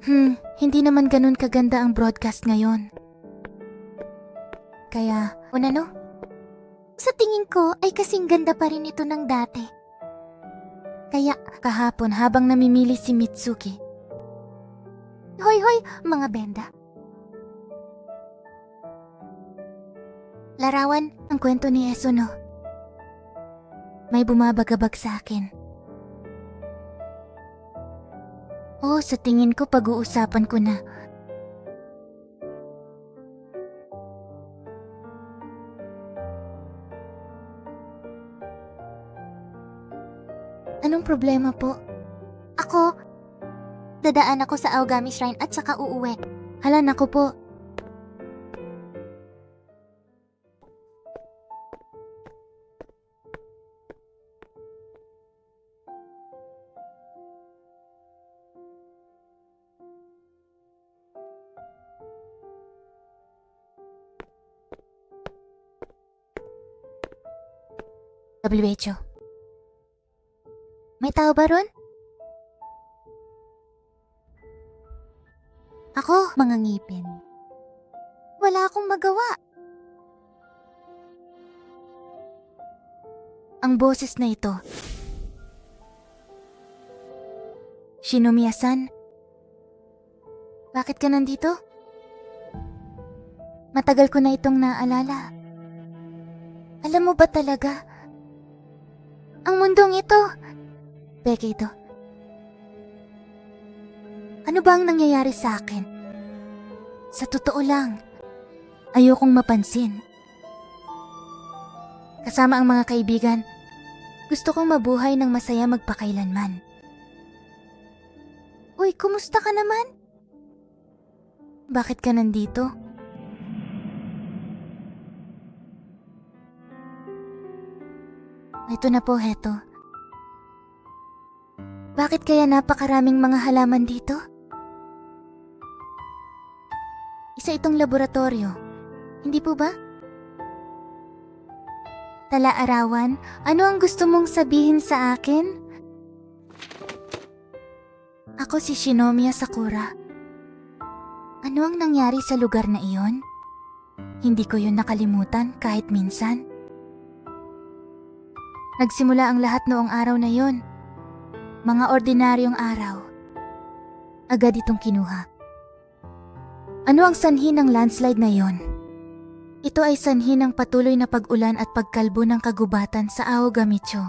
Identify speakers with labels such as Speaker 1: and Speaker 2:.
Speaker 1: Hindi naman ganun kaganda ang broadcast ngayon. Kaya, no? Sa tingin ko ay kasing ganda pa rin ito ng dati. Kaya, kahapon habang namimili si Mitsuki. Hoy, mga benda. Larawan, ang kwento ni Esuno. May bumabagabag sa akin. Sa tingin ko pag-uusapan ko na. Anong problema po? Ako, dadaan ako sa Aogami Shrine at saka uuwi. Hala, naku po. WHO. May tao ba ron? Ako, mga ngipin. Wala akong magawa. Ang boses na ito. Shinomiya-san? Bakit ka nandito? Matagal ko na itong naalala. Alam mo ba talaga? Ang mundong ito. Peke ito. Ano ba ang nangyayari sa akin? Sa totoo lang, ayokong mapansin. Kasama ang mga kaibigan, gusto kong mabuhay ng masaya magpakailanman. Uy, kumusta ka naman? Bakit ka nandito? Ito na po, heto. Bakit kaya napakaraming mga halaman dito? Isa itong laboratorio, hindi po ba? Tala-arawan, ano ang gusto mong sabihin sa akin? Ako si Shinomiya Sakura. Ano ang nangyari sa lugar na iyon? Hindi ko yun nakalimutan kahit minsan. Nagsimula ang lahat noong araw na yon. Mga ordinaryong araw. Agad itong kinuha. Ano ang sanhi ng landslide na yon? Ito ay sanhi ng patuloy na pag-ulan at pagkalbo ng kagubatan sa Aogamicho.